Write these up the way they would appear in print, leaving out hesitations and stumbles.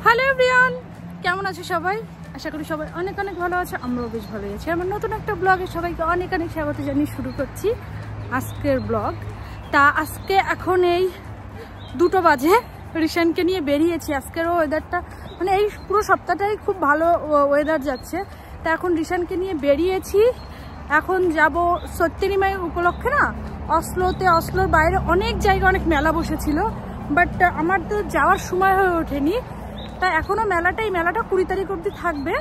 Hello everyone, কেমন আছে সবাই? আশা করি সবাই অনেক অনেক ভালো আছে। আমরাও বেশ ভালো আছি। আমার নতুন একটা ব্লগে সবাইকে অনেক অনেক স্বাগত জানিয়ে শুরু করছি আজকের ব্লগ। তা আজকে এখন এই 2টো বাজে, রিশানকে নিয়ে বেরিয়েছি। আজকের ওয়েদারটা মানে এই পুরো সপ্তাহটাই খুব ভালো ওয়েদার যাচ্ছে। তা এখন রিশানকে নিয়ে বেরিয়েছি। এখন যাব সত্যেনী মায়ের উপলক্ষে না অসলোতে। অসলোর বাইরে অনেক জায়গায় অনেক মেলা বসেছিল, বাট আমার তো যাওয়ার সময় হয়ে ওঠেনি। তা এখনও মেলাটা 20 তারিখ অবধি থাকবে,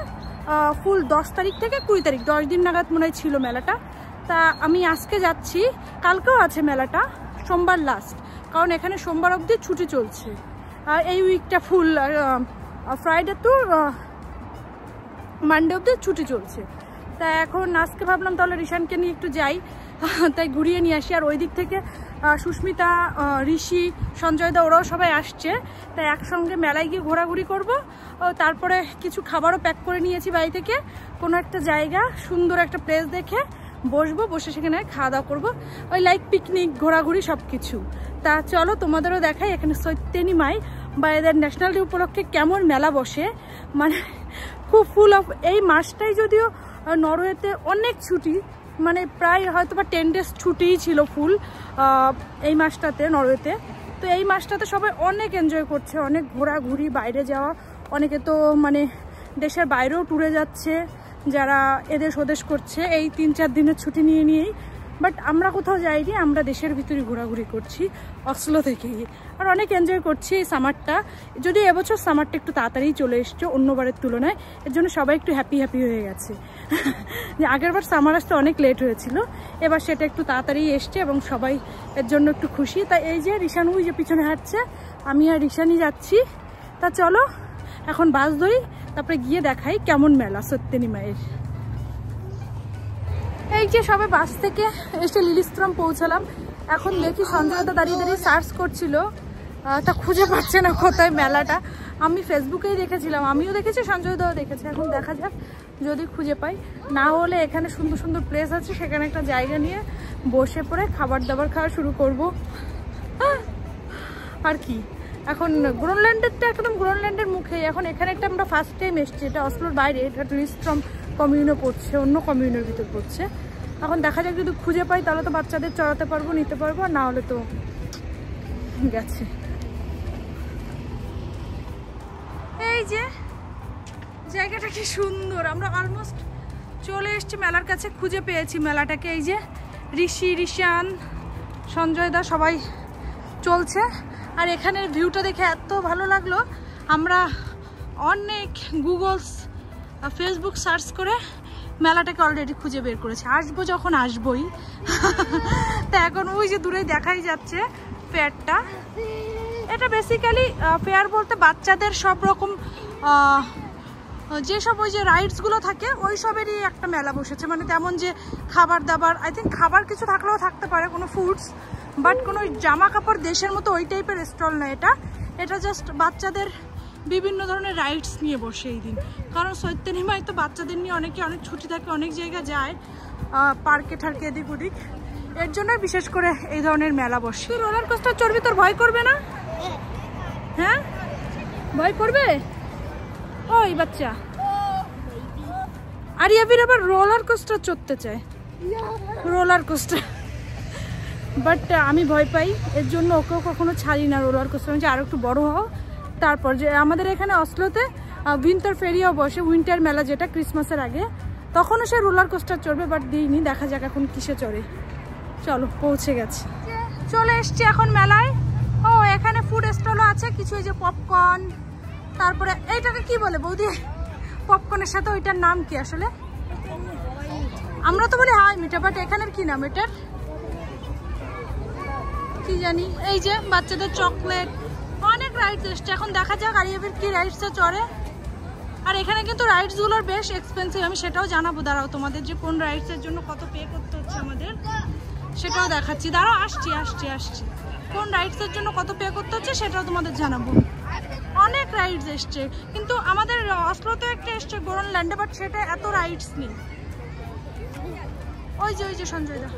ফুল 10 তারিখ থেকে 20 তারিখ, 10 দিন নাগাদ মনে হয় ছিল মেলাটা। তা আমি আজকে যাচ্ছি, কালকেও আছে মেলাটা, সোমবার লাস্ট, কারণ এখানে সোমবার অবধি ছুটি চলছে। এই উইকটা ফুল ফ্রাইডে টু মানডে অবধি ছুটি চলছে। তা এখন আজকে ভাবলাম তাহলে রিশানকে নিয়ে একটু যাই, তাই ঘুরিয়ে নিয়ে আসি। আর ওই দিক থেকে সুস্মিতা, ঋষি, সঞ্জয়দা ওরাও সবাই আসছে। তাই একসঙ্গে মেলায় গিয়ে ঘোরাঘুরি করবো। তারপরে কিছু খাবারও প্যাক করে নিয়েছি বাড়ি থেকে। কোনো একটা জায়গা সুন্দর একটা প্লেস দেখে বসবো, বসে সেখানে খাওয়া দাওয়া করবো, ওই লাইক পিকনিক, ঘোরাঘুরি সব কিছু। তা চলো তোমাদেরও দেখাই এখানে সত্যেনী মাই বা এদের ন্যাশনাল ডে উপলক্ষে কেমন মেলা বসে। মানে খুব ফুল অফ। এই মাসটাই যদিও নরওয়েতে অনেক ছুটি, মানে প্রায় হয়তো বা 10 days ছুটিই ছিল ফুল এই মাসটাতে নরওয়েতে। তো এই মাসটাতে সবাই অনেক এনজয় করছে, অনেক ঘোরাঘুরি, বাইরে যাওয়া। অনেকে তো মানে দেশের বাইরেও ট্যুরে যাচ্ছে, যারা এদেশ ওদেশ করছে এই 3-4 দিনের ছুটি নিয়েই। বাট আমরা কোথাও যাইনি, আমরা দেশের ভিতরে ঘোরাঘুরি করছি অসলো থেকেই। আর অনেক এনজয় করছি এই সামারটা। যদি এবছর সামারটা একটু তাড়াতাড়ি চলে এসছে অন্যবারের তুলনায়, এর জন্য সবাই একটু হ্যাপি হয়ে গেছে। যে আগেরবার সামার আসতে অনেক লেট হয়েছিল, এবার সেটা একটু তাড়াতাড়ি এসছে এবং সবাই এর জন্য একটু খুশি। তাই এই যে রিশান ওই যে পিছনে হাঁটছে, আমি আর রিশানই যাচ্ছি। তা চলো এখন বাস ধরি, তারপরে গিয়ে দেখাই কেমন মেলা সত্যেনী মায়ের। এই যে সবে বাস থেকে এসে লিলিস্ত্রম পৌঁছালাম। এখন দেখি সঞ্জয়দা দাঁড়িয়ে দাঁড়িয়ে সার্চ করছিল, তা খুঁজে পাচ্ছে না কোথায় মেলাটা। আমি ফেসবুকেই দেখেছিলাম, আমিও দেখেছি, সঞ্জয়দাও দেখেছে। এখন দেখা যাক যদি খুঁজে পাই। না হলে এখানে সুন্দর সুন্দর প্লেস আছে, সেখানে একটা জায়গা নিয়ে বসে পড়ে খাবার দাবার খাওয়া শুরু করব। আর কি, এখন গ্রোনল্যান্ডেরটা একদম গ্রোনল্যান্ডের মুখেই। এখন এখানে একটা আমরা ফার্স্ট টাইম এসছি, এটা অসলোর বাইরে, এটা লিলিস্ত্রম কমিউনে পড়ছে, অন্য কমিউনের ভিতর পড়ছে। এখন দেখা যাক যদি খুঁজে পাই তাহলে তো বাচ্চাদের চড়াতে পারবো, নিতে পারবো, আর না হলে তো গেছে। এই যে জায়গাটা কি সুন্দর, আমরা অলমোস্ট চলে এসছি মেলার কাছে, খুঁজে পেয়েছি মেলাটাকে। এই যে ঋষি, রিশান, সঞ্জয়দা সবাই চলছে। আর এখানের ভিউটা দেখে এত ভালো লাগলো, আমরা অনেক গুগলস, ফেসবুক সার্চ করে মেলাটাকে অলরেডি খুঁজে বের করেছে। আসবো যখন আসবোই। তা এখন ওই যে দূরে দেখাই যাচ্ছে ফেয়ারটা। এটা বেসিক্যালি ফেয়ার বলতে বাচ্চাদের সব রকম যেসব ওই যে রাইডসগুলো থাকে ওই সবেরই একটা মেলা বসেছে। মানে তেমন যে খাবার দাবার, আই থিঙ্ক খাবার কিছু থাকলেও থাকতে পারে, কোনো ফুডস, বাট কোনো জামা কাপড় দেশের মতো ওই টাইপের স্টল না এটা। এটা জাস্ট বাচ্চাদের বিভিন্ন ধরনের রাইডস নিয়ে বসে এই দিন। কারণ সত্যেনী মাই তো বাচ্চাদের নিয়ে অনেক ছুটি থাকে, অনেক জায়গা যায়, পার্কে ঠার্কে এদিক ওদিক। এর জন্য বিশেষ করে এই ধরনের মেলা বসে। তুই রোলার কোস্টার চড়বি, তোর ভয় করবে না? হ্যাঁ ভয় করবে ওই বাচ্চা? আর ইয়াবির আবার রোলার কোস্টার চড়তে চায়, রোলার কোস্টার। বাট আমি ভয় পাই, এর জন্য ওকেও কখনো ছাড়ি না রোলার কোস্টার। যে আরো একটু বড় হও তারপর। যে আমাদের এখানে অসলোতে উইন্টার ফেরিও বসে, উইন্টার মেলা যেটা ক্রিসমাসের আগে, তখনও সে রোলার কোস্টার চড়বে, বাট দিইনি। দেখা যাক এখন কিসে চড়ে। চলো পৌঁছে গেছি, চলে এসছি এখন মেলায়। ও এখানে ফুড স্টলও আছে কিছু, এই যে পপকর্ন, তারপরে এইটাকে কি বলে বৌদি? পপকর্নের সাথে ওইটার নাম কি আসলে? আমরা তো বলি হাই মিঠা, বাট এখানের কি নাম এটার কি জানি। এই যে বাচ্চাদের চকলেট, অনেক রাইডস এসছে। এখন দেখা যাক আরিয়াবের কি রাইডসে চড়ে। আর এখানে কিন্তু রাইডসগুলোর বেশ এক্সপেন্সিভ, আমি সেটাও জানাবো। দাঁড়াও তোমাদের যে কোন রাইডসের জন্য কত পে করতে হচ্ছে আমাদের সেটাও দেখাচ্ছি। দাঁড়াও আসছি কোন রাইডসের জন্য কত পে করতে হচ্ছে সেটাও তোমাদের জানাবো। অনেক রাইডস এসছে, কিন্তু আমাদের অসলোতে একটা এসছে গ্রোনল্যান্ডে, বাট সেটা এত রাইডস নেই। ওই যে সঞ্জয়দা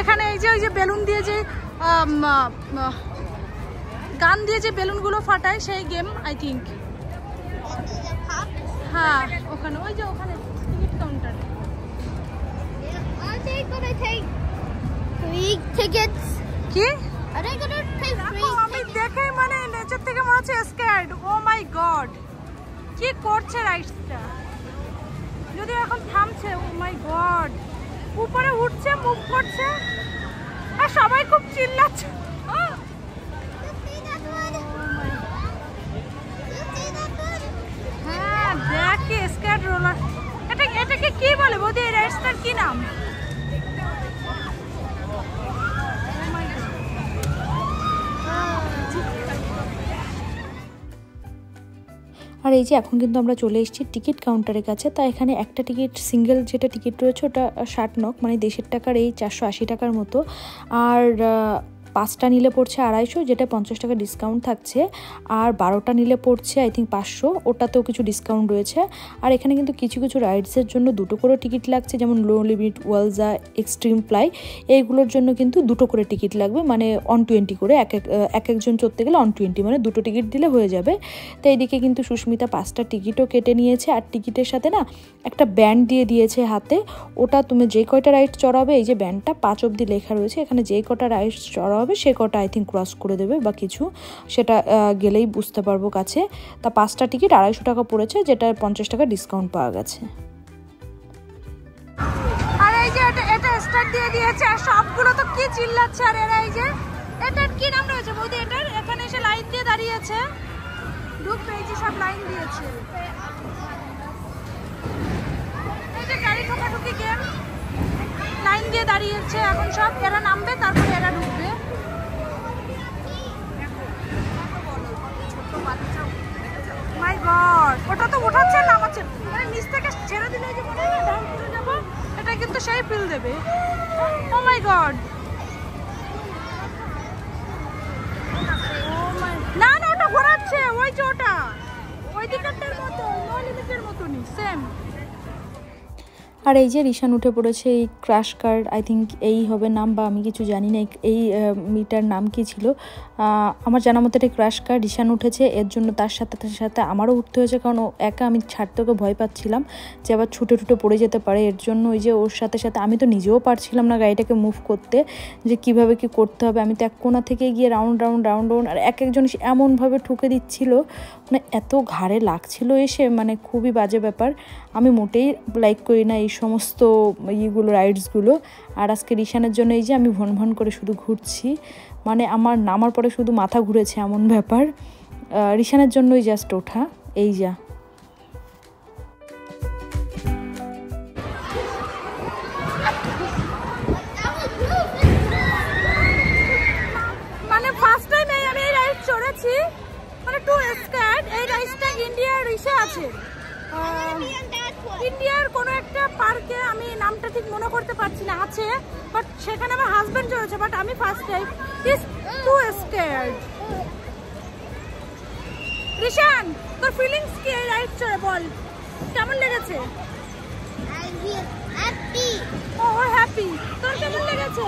এখানে এই যে ওই যে বেলুন দিয়ে যে গান দিয়ে যে বেলুনগুলো ফাটায় সেই গেম আই থিঙ্ক। হ্যাঁ ওখানে ওই যে ওখানে টিকিট কাউন্টার। কি আমি দেখে মানে নেচার থেকে মনে হচ্ছে স্ক্যার্ড। ও মাই গড কি করছে রাইডসটা, যদি এখন থামছে। ও মাই গড উপরে উঠছে, মুভ করছে আর সবাই খুব চিল্লাচ্ছে। হ্যাঁ দেখি স্ক্যার্ড রোলার, এটাকে কি বলে বৌদি? এই রাইডসটার কি নাম? আর এই যে এখন কিন্তু আমরা চলে এসেছি টিকিট কাউন্টারের কাছে। তা এখানে একটা টিকিট সিঙ্গেল যেটা টিকিট রয়েছে ওটা 60 নক, মানে দেশের টাকার এই 480 টাকার মতো। আর 5টা নিলে পড়ছে 250, যেটা 50 টাকা ডিসকাউন্ট থাকছে। আর 12টা নিলে পড়ছে আই থিঙ্ক 500, ওটাতেও কিছু ডিসকাউন্ট রয়েছে। আর এখানে কিন্তু কিছু কিছু রাইডসের জন্য 2টো করে টিকিট লাগছে, যেমন লো লিমিট, ওয়ালজা, এক্সট্রিম ফ্লাই, এইগুলোর জন্য কিন্তু 2টো করে টিকিট লাগবে, মানে 120 করে একজন চড়তে গেলে 120, মানে 2টো টিকিট দিলে হয়ে যাবে। তো এইদিকে কিন্তু সুস্মিতা 5টা টিকিটও কেটে নিয়েছে। আর টিকিটের সাথে না একটা ব্যান্ড দিয়ে দিয়েছে হাতে, ওটা তুমি যে কয়টা রাইড চড়াবে, এই যে ব্যান্ডটা 5 অবধি লেখা রয়েছে, এখানে যে কটা রাইড চড়াবে সে কটা আই থিঙ্ক ক্রস করে দেবে বা কিছু, সেটা গেলেই বুঝতে পারবো কাছে। তা 5টা টিকিট 250 টাকা পড়েছে, যেটা 50 টাকা ডিসকাউন্ট পাওয়া গেছে। আর এই যে এটা স্টার্ট দিয়ে দিয়েছে, আর সবগুলো তো কি চিল্লাচ্ছে। আর এরা এই যে এটার কি নাম রয়েছে বৌদি? এটার এখানে এসে লাইন দিয়ে দাঁড়িয়েছে, ঢুকবে, এই যে সব লাইন দিয়েছে। এই যে গাড়ি ঠোকাঠুকি গেম, লাইন দিয়ে দাঁড়িয়েছে এখন সব। এরা নামবে তারপরে এরা ঢুকবে। মাই গড ওটা তো উঠাচ্ছে নামাচ্ছে, মানে নিচ থেকে ছেড়ে দিলে যে মনে হয় ডাউন করে যাব, এটা কিন্তু সেই ফিল দেবে। ও মাই গড, না না ওটা ঘোরাচ্ছে, ওই যে ওটা ওই দিকটার মতো, নো লিমিটের মতনই সেম। আর এই যে রিশান উঠে পড়েছে এই ক্র্যাশ কার্ড, আই থিঙ্ক এই হবে নাম, বা আমি কিছু জানি না এই মিটার নাম কি ছিল। আমার জানা মতো এটা ক্র্যাশ কার্ড। রিশান উঠেছে, এর জন্য তার সাথে সাথে আমারও উঠতে হয়েছে, কারণ ও একা আমি ছাড়তে ওকে ভয় পাচ্ছিলাম যে আবার ছুটে পড়ে যেতে পারে। এর জন্য ওই যে ওর সাথে সাথে আমি তো নিজেও পারছিলাম না গাড়িটাকে মুভ করতে, যে কিভাবে কি করতে হবে। আমি তো এক কোণা থেকে গিয়ে রাউন্ড, আর একজন এমনভাবে ঠুকে দিচ্ছিল, মানে এত ঘাড়ে লাগছিল এসে, মানে খুবই বাজে ব্যাপার। আমি মোটেই লাইক করি না এই সমস্ত ইয়েগুলো, রাইডসগুলো। আর আজকে রিশানের জন্য এই যে আমি ভন করে শুধু ঘুরছি, মানে আমার নামার পরে শুধু মাথা ঘুরেছে এমন ব্যাপার। রিশানের জন্যই জাস্ট ওঠা, এই যা। মানে ফার্স্ট টাইম আমি এই রাইড চড়েছি, মানে টু স্ক্যার্ড। এই রাইডটা ইন্ডিয়ার রিসে আছে, ইন্ডিয়ার কোনো একটা পার্কে, আমি নামটা ঠিক মনে করতে পারছি না, আছে। বাট সেখানে আমার হাজবেন্ড চড়েছে, বাট আমি first time. Is too scared. Rishan তোর ফিলিংস কি এই রাইড চড়ে? বল কেমন লেগেছে? ও হ্যাপি। তোর কেমন লেগেছে?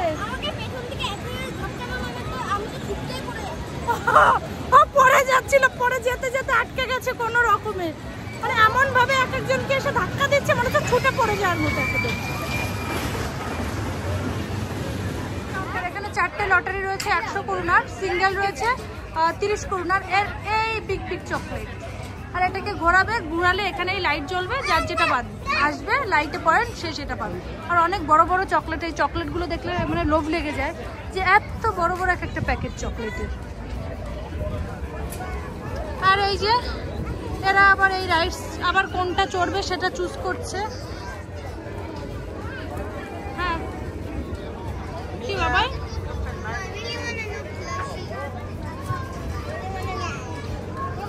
ও পড়ে যাচ্ছিল, পড়ে যেতে যেতে আটকে গেছে কোনো রকমে, মানে এমন ভাবে এক একজনকে এসে ধাক্কা দিচ্ছে, মানে তো ছুটে পড়ে যাওয়ার মতো একদম। এখানে 4টে লটারি রয়েছে, 100 করোনার, সিঙ্গেল রয়েছে 30 করোনার। এর এই বিগ চকলেট, আর এটাকে ঘোরালে এখানেই লাইট জ্বলবে, যার যেটা বাদ আসবে লাইটে পয়েন্ট সে সেটা পাবে। আর অনেক বড় চকলেট, এই চকলেটগুলো দেখলে মানে লোভ লেগে যায়, যে এত বড় এক একটা প্যাকেট চকলেটের। আর এই যে এরা আবার এই রাইডস আবার কোনটা চড়বে সেটা চুজ করছে। হ্যাঁ কি বাবাই,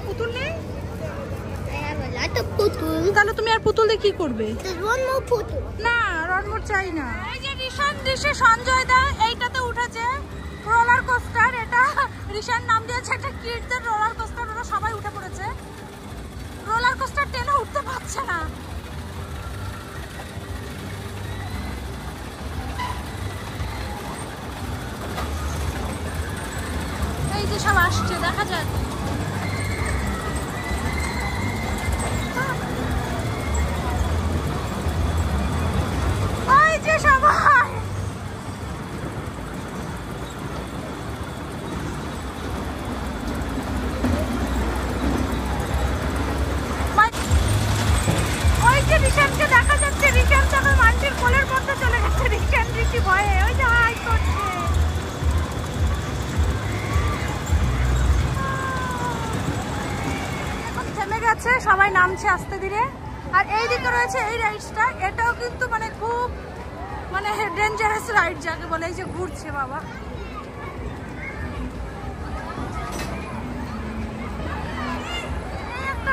পুতুল নেই? তাহলে তুমি আর পুতুল দিয়ে কি করবে? না রনমোর চাই না। এই যে রিশান দেশে সঞ্জয় দা এইটাতে উঠেছে, রোলার কোস্টার। এটা রিশান নাম দিয়েছে একটা কিডদের রোলার কোস্টার, ওরা সবাই উঠে পড়েছে। রোলার কোস্টার টেনে উঠতে পারছে না। যে সব আসছে, দেখা যাক। ওই যে সবাই রিশানকে দেখা যাচ্ছে। রিশান তখন মানটির কোলের মধ্যে চলে গেছে। রিশান ঋষি ভয়ে ওই যে হাই করছে। এখন থেমে গেছে, সবাই নামছে আস্তে ধীরে। আর এই দিকে রয়েছে এই রাইডসটা, এটাও কিন্তু মানে খুব মানে ডেঞ্জারাস রাইড যাকে বলে। এই যে ঘুরছে বাবা,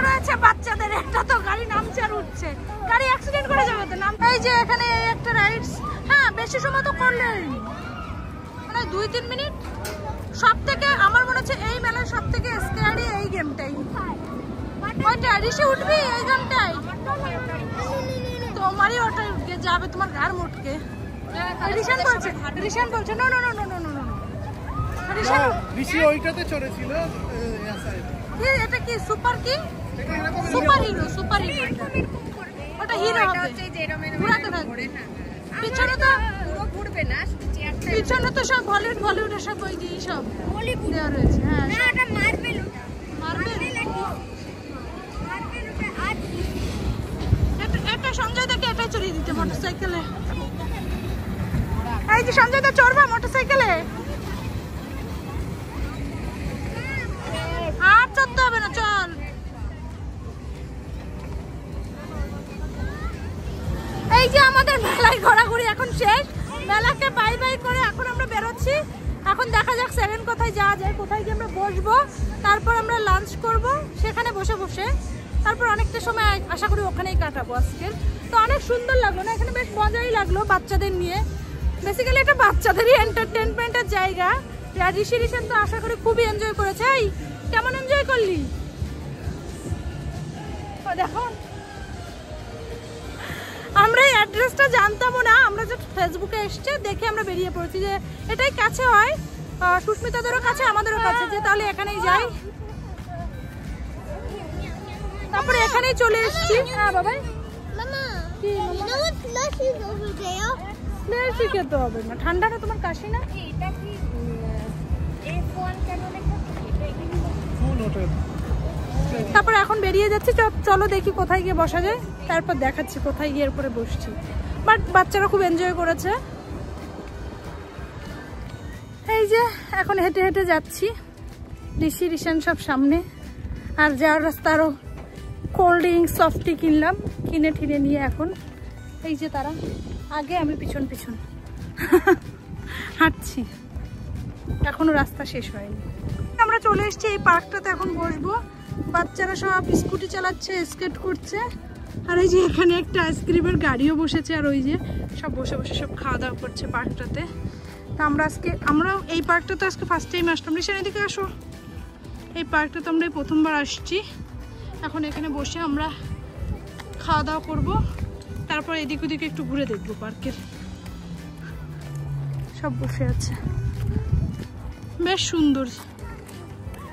রয়েছে বাচ্চাদের। একটা তো গাড়ি নামছে আর উঠছে, গাড়ি অ্যাক্সিডেন্ট করে যাবে তো। নাম এই যে এখানে একটা রাইডস, হ্যাঁ বেশি সময় তো করলেন মানে 2-3 মিনিট। সব থেকে আমার মনে হচ্ছে এই মেলার সব থেকে স্ক্যারি এই গেমটাই। ওইটা ঋষি উঠবি এই গেমটাই, তোমারই ওটাই উঠকে যাবে, তোমার ঘাড় মুটকে। ঋষান বলছে no no no no no no no. Rishi ওইটাতে চড়েছিল। এটা কি সুপার কি সুপার হিরো? সুপার হিরো ওটা হিরো হবে, ঘোরাতে থাকবে। পিছনে তো পুরো ঘুরবে না, পিছনে তো সব বলিউডের সব ওই যে সব দেওয়া রয়েছে। হ্যাঁ না এটা মার্বেল, এটা সঞ্জয় দাকে এটাই চড়িয়ে দিতে মোটরসাইকেলে। এই যে সঞ্জয় দা চড়বা মোটরসাইকেলে? আর চড়তে হবে না, চল। এই যে আমাদের মেলায় ঘোরাঘুরি এখন শেষ, মেলাকে বাই বাই করে এখন আমরা বেরোচ্ছি। এখন দেখা যাক 7 কোথায় যাওয়া যায়, কোথায় গিয়ে আমরা বসবো, তারপর আমরা লাঞ্চ করব সেখানে বসে বসে। তারপর অনেকটা সময় আশা করি ওখানেই কাটাবো আজকে। তো অনেক সুন্দর লাগলো না এখানে, বেশ মজাই লাগলো বাচ্চাদের নিয়ে। বেসিক্যালি এটা বাচ্চাদেরই এন্টারটেনমেন্টের জায়গা। ঋষি রিশান তো আশা করি খুবই এনজয় করেছে। এই কেমন এনজয় করলি? দেখো আমরা এই অ্যাড্রেসটা জানতামও না, আমরা যে ফেসবুকে এসছে দেখে আমরা বেরিয়ে পড়েছি যে এটাই কাছে হয়, সুস্মিতাদেরও কাছে আমাদেরও কাছে, যে তাহলে এখানেই যাই। তারপরে এখানেই চলে এসেছি। হ্যাঁ বাবাই খেতে হবে না, ঠান্ডা না তোমার, কাশি না? তারপর এখন বেরিয়ে যাচ্ছি, চলো দেখি কোথায় গিয়ে বসা যায়, তারপর দেখাচ্ছি কোথায় গিয়ে এরপরে বসছি। বাট বাচ্চারা খুব এনজয় করেছে। এই যে এখন হেঁটে হেঁটে যাচ্ছি, ঋষি রিশান সব সামনে, আর যাওয়ার রাস্তা আরো কোল্ড ড্রিঙ্কস সফটি কিনলাম, কিনে ঠিনে নিয়ে এখন এই যে তারা আগে, আমি পিছন পিছন হাঁটছি। এখনো রাস্তা শেষ হয়নি। আমরা চলে এসেছি এই পার্কটাতে, এখন বসবো। বাচ্চারা সব স্কুটি চালাচ্ছে, স্কেট করছে। আর এই যে এখানে একটা আইসক্রিমের গাড়িও বসেছে, আর ওই যে সব বসে বসে সব খাওয়া দাওয়া করছে পার্কটাতে। তো আমরা এই পার্কটাতে আজকে ফার্স্ট টাইম আসলাম। রিশান এদিকে আসো, এই পার্কটাতে আমরা প্রথমবার আসছি। এখন এখানে বসে আমরা খাওয়া দাওয়া করবো, তারপর এদিক ওদিকে একটু ঘুরে দেখবো পার্কের। সব বসে আছে, বেশ সুন্দর।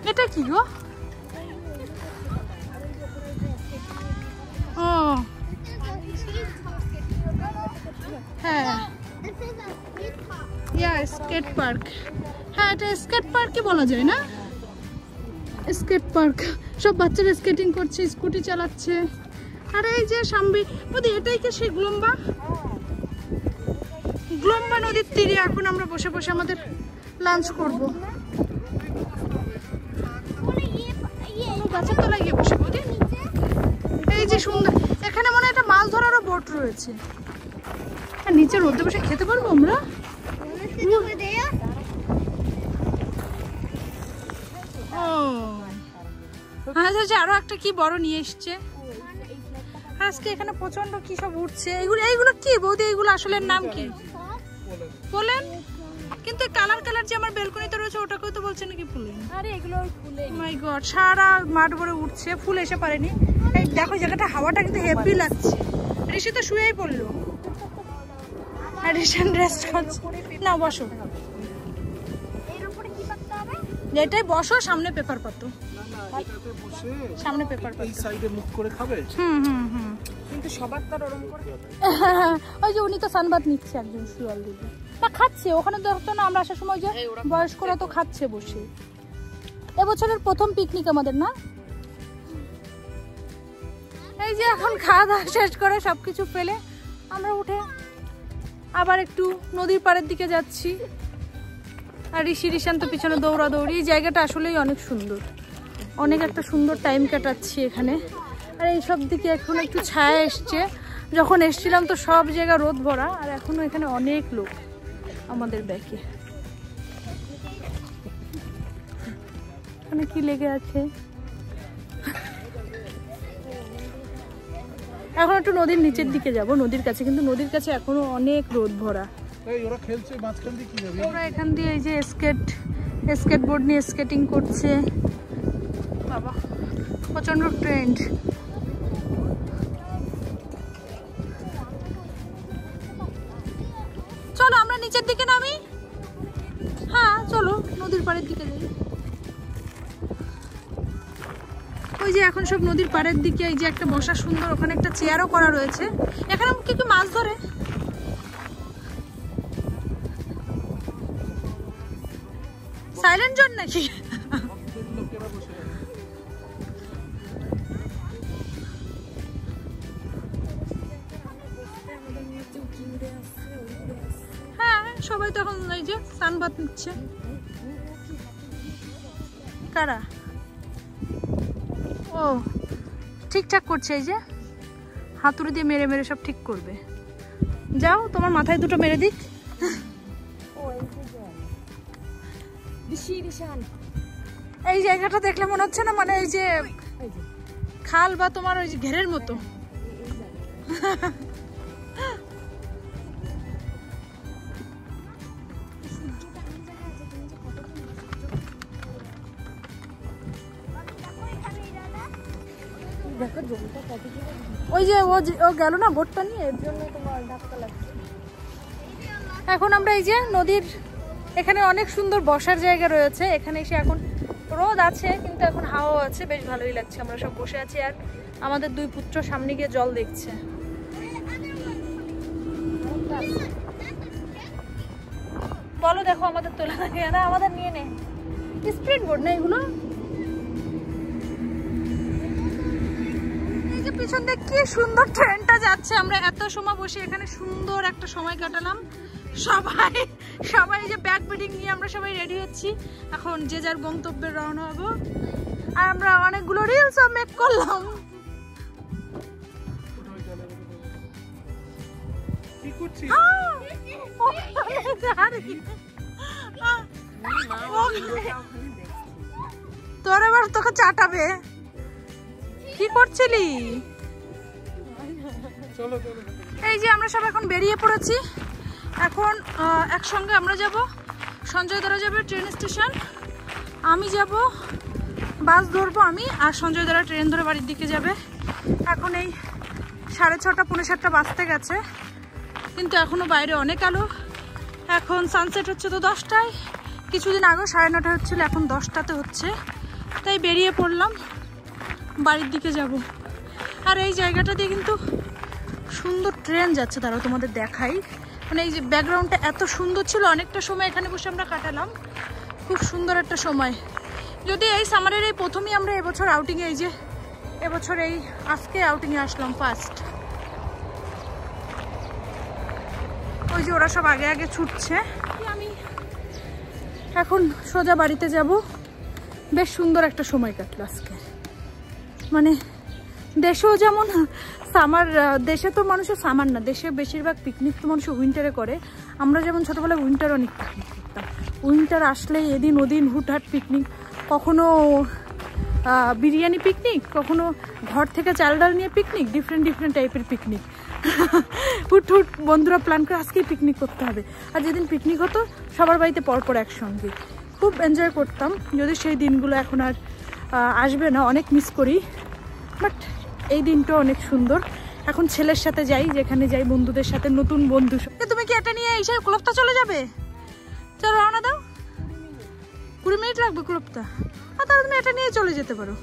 এটা কি গো? ও হ্যাঁ, স্কেট পার্ক। হ্যাঁ এটা স্কেট পার্কই বলা যায় না? স্কেট পার্ক, সব বাচ্চারা স্কেটিং করছে, স্কুটি চালাচ্ছে। আর এই যে সামনে ওদি, এটাই কি সেই গ্লোম্বা নদীর তীরে এখন আমরা বসে বসে আমাদের লাঞ্চ করবো। গাছের তলায় গিয়ে বসে বৌদি। এই যে সুন্দর, এখানে মনে হয় একটা মাছ ধরারও বোট রয়েছে। আর নিচে রোদে বসে খেতে পারবো আমরা। আচ্ছা আরো একটা কি বড় নিয়ে এসছে আজকে। এখানে প্রচন্ড কি সব উঠছে। এইগুলো কি বৌদি? এইগুলো আসলে নাম কি বলেন? কিন্তু কালার কালার যে আমার বেলকনিতে রয়েছে ওটাকেও তো বলছে নাকি ফুলেন? আরে এগুলো ফুলে, মাই গড, সারা মাঠ ভরে উঠছে, ফুল এসে পারেনি। এই দেখো জায়গাটা, হাওয়াটা কিন্তু হেভি লাগছে। ঋষি তো শুয়েই পড়লো, আর ঋষান রেস্ট করছে। না বসো, এটাই বসো, সামনে পেপার পাতো, সামনে পেপার পাতো, এই সাইডে মুখ করে খাবে। কিন্তু সবার তো ওরকম করে ওই যে উনি তো সানবাদ নিচ্ছে একজন শিয়াল দিদি, না খাচ্ছে ওখানে, দেখতো না আমরা আসার সময় যে বয়স্করা তো খাচ্ছে বসে। এবছরের প্রথম পিকনিক আমাদের, না? এই যে এখন খাওয়া দাওয়া শেষ করে সবকিছু ফেলে আমরা উঠে আবার একটু নদীর পাড়ের দিকে যাচ্ছি। আর ঋষি ঋষান্ত পিছনে দৌড়াদৌড়ি। এই জায়গাটা আসলেই অনেক সুন্দর, অনেক একটা সুন্দর টাইম কাটাচ্ছি এখানে। আর এই সব দিকে এখন একটু ছায়া এসছে, যখন এসছিলাম তো সব জায়গা রোদ ভরা, আর এখনো এখানে অনেক লোক আমাদের ব্যাকে। এখানে কি লেগে আছে? এখন একটু নদীর নিচের দিকে যাব, নদীর কাছে, কিন্তু নদীর কাছে এখনো অনেক রোদ ভরা। ওরা খেলছে মাঝখান দিয়ে, কি যাবে ওরা এখান দিয়ে এই যে স্কেটবোর্ড নিয়ে স্কেটিং করছে। বাবা প্রচন্ড ট্রেন্ড। চলো আমরা নিচের দিকে নামি। হ্যাঁ চলো নদীর পাড়ের দিকে যাই। ওই যে এখন সব নদীর পাড়ের দিকে, এই যে একটা বসা সুন্দর, ওখানে একটা চেয়ারও করা রয়েছে। এখানে কি কি মাছ ধরে? সাইলেন্ট জোন নাকি? হ্যাঁ সবাই তো এখন এই যে সানবাত নিচ্ছে। কারা? ও ঠিকঠাক করছে, এই যে হাতুড়ি দিয়ে মেরে মেরে সব ঠিক করবে। যাও তোমার মাথায় দুটো মেরে দিক। এই জায়গাটা দেখলে মনে হচ্ছে না মানে এই যে খাল বা তোমার ওই যে ঘেরের মতো। ওই যে ও গেল না বোটটা নিয়ে, এর জন্য তোমার ধাক্কা লাগছে। এখন আমরা এই যে নদীর এখানে অনেক সুন্দর বসার জায়গা রয়েছে। এখানে এসে এখন রোদ আছে কিন্তু এখন হাওয়া আছে, বেশ ভালোই লাগছে। আমরা সব বসে আছি আর আমাদের দুই পুত্র সামনে গিয়ে জল দেখছে। বলো দেখো আমাদের তোলা লাগে না, আমাদের নিয়ে নে। স্প্রিড বোর্ড না এগুলো। এই যে পিছন দিয়ে কি সুন্দর ট্রেনটা যাচ্ছে। আমরা এত সময় বসে এখানে সুন্দর একটা সময় কাটালাম। সবাই যে ব্যাগ বেডিং নিয়ে আমরা সবাই রেডি হচ্ছি, এখন যে যার গন্তব্যে রওনা হবো। আর আমরা অনেকগুলো রিলসও মেক করলাম। তোর এবার তোকে চাটাবে। কি করছিলি? এই যে আমরা সব এখন বেরিয়ে পড়েছি। এখন একসঙ্গে আমরা যাব, সঞ্জয় দ্বারা যাবে ট্রেন স্টেশন, আমি যাব বাস ধরবো আমি, আর সঞ্জয় দ্বারা ট্রেন ধরে বাড়ির দিকে যাবে। এখন এই 6:30 পৌনে 7টা বাজতে গেছে, কিন্তু এখনো বাইরে অনেক আলো। এখন সানসেট হচ্ছে তো 10টায়, কিছুদিন আগেও 9:30 হচ্ছিল, এখন 10টাতে হচ্ছে। তাই বেরিয়ে পড়লাম, বাড়ির দিকে যাব। আর এই জায়গাটা দিয়ে কিন্তু সুন্দর ট্রেন যাচ্ছে, তারাও তোমাদের দেখাই। মানে এই যে ব্যাকগ্রাউন্ডটা এত সুন্দর ছিল, অনেকটা সময় এখানে বসে আমরা কাটালাম, খুব সুন্দর একটা সময়। যদি এই সামারের এই প্রথমেই আমরা এবছর আউটিংয়ে, এই যে এবছর এই আজকে আউটিংয়ে আসলাম ফার্স্ট। ওই যে ওরা সব আগে আগে ছুটছে, আমি এখন সোজা বাড়িতে যাব। বেশ সুন্দর একটা সময় কাটলো আজকে। মানে দেশেও যেমন সামার, দেশে তো মানুষের সামার না, দেশে বেশিরভাগ পিকনিক তো মানুষ উইন্টারে করে। আমরা যেমন ছোটোবেলায় উইন্টার অনেক পিকনিক করতাম। উইন্টার আসলেই এদিন ওদিন হুটহাট পিকনিক, কখনো বিরিয়ানি পিকনিক, কখনো ঘর থেকে চাল ডাল নিয়ে পিকনিক, ডিফারেন্ট টাইপের পিকনিক। হুট বন্ধুরা প্ল্যান করে আজকেই পিকনিক করতে হবে। আর যেদিন পিকনিক হতো সবার বাড়িতে পরপর একসঙ্গে, খুব এনজয় করতাম। যদি সেই দিনগুলো এখন আর আসবে না, অনেক মিস করি। বাট এই দিনটা অনেক সুন্দর। এখন ছেলের সাথে যাই, যেখানে যাই বন্ধুদের সাথে, নতুন বন্ধু। তুমি কি এটা নিয়ে এসে ক্লাবটা চলে যাবে? চলো রওনা দাও। 20 মিনিট লাগবে ক্লবটা। তাহলে তুমি এটা নিয়ে চলে যেতে পারো।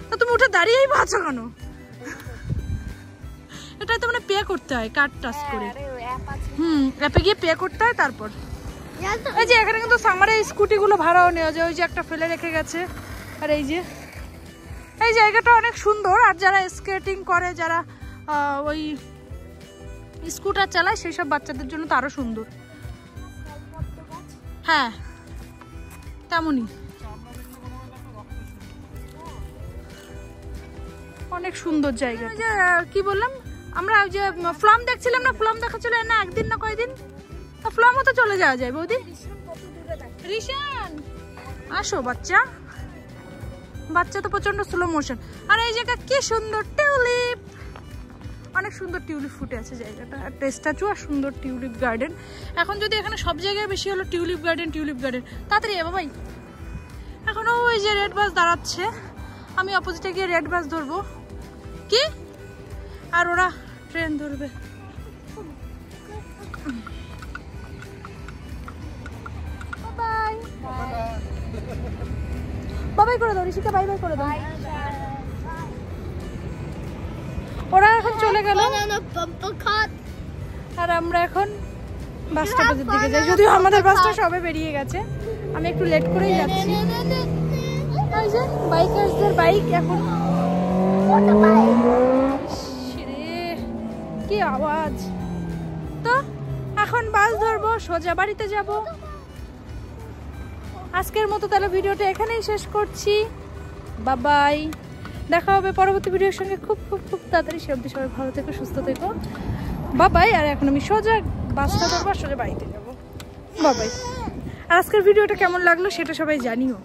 তা তুমি উঠে দাঁড়িয়েই আছো কেন? এটা তো মানে পে করতে হয় কার্ড টাচ করে। অ্যাপে গিয়ে পে করতে হয় তারপর। এই যে এখানে কিন্তু সামারে স্কুটিগুলো ভাড়াও নেওয়া যায়। ওই যে একটা ফেলে রেখে গেছে। আর এই যে এই জায়গাটা অনেক সুন্দর। আর যারা স্কেটিং করে, যারা ওই স্কুটার চালায়, সেই সব বাচ্চাদের জন্য তো আরো সুন্দর। হ্যাঁ তেমনই অনেক সুন্দর জায়গা। যে কি বললাম আমরা, ওই যে ফ্লাম দেখছিলাম না, ফ্লাম দেখা চলে না একদিন না কয়দিন, ফ্লামও তো চলে যাওয়া যায়। বৌদি রিশান আসো, বাচ্চা বাচ্চা তো প্রচন্ড স্লো মোশন। আর এই জায়গা কি সুন্দর টিউলিপ, অনেক সুন্দর টিউলিপ ফুটে আছে জায়গাটা। একটা স্ট্যাচু আর সুন্দর টিউলিপ গার্ডেন। এখন যদি এখানে সব জায়গায় বেশি হলো টিউলিপ গার্ডেন টিউলিপ গার্ডেন। তাড়াতাড়ি বাবাই, এখনো ওই যে রেড বাস দাঁড়াচ্ছে, আমি অপোজিটে গিয়ে রেড বাস ধরবো কি, আর ওরা ট্রেন ধরবে। বাই বাবাই করে দাও, ঋষিকা বাই বাই করে দাও। ওরা এখন চলে গেল আর আমরা এখন বাস স্টপেজের দিকে যাই। যদিও আমাদের বাসটা সবে বেরিয়ে গেছে, আমি একটু লেট করেই যাচ্ছি। ওই যে বাইকার্সদের বাইক এখন, কি আওয়াজ। তো এখন বাস ধরবো, সোজা বাড়িতে যাব। আজকের মতো তাহলে ভিডিওটা এখানেই শেষ করছি। বাই, দেখা হবে পরবর্তী ভিডিওর সঙ্গে খুব খুব খুব তাড়াতাড়ি। সে অবধি সবাই ভালো থেকো, সুস্থ থেকো। বাই। আর এখন আমি সোজা বাসটা ধরবো, সোজা বাড়িতে যাবো। বাই। আর আজকের ভিডিওটা কেমন লাগলো সেটা সবাই জানিও।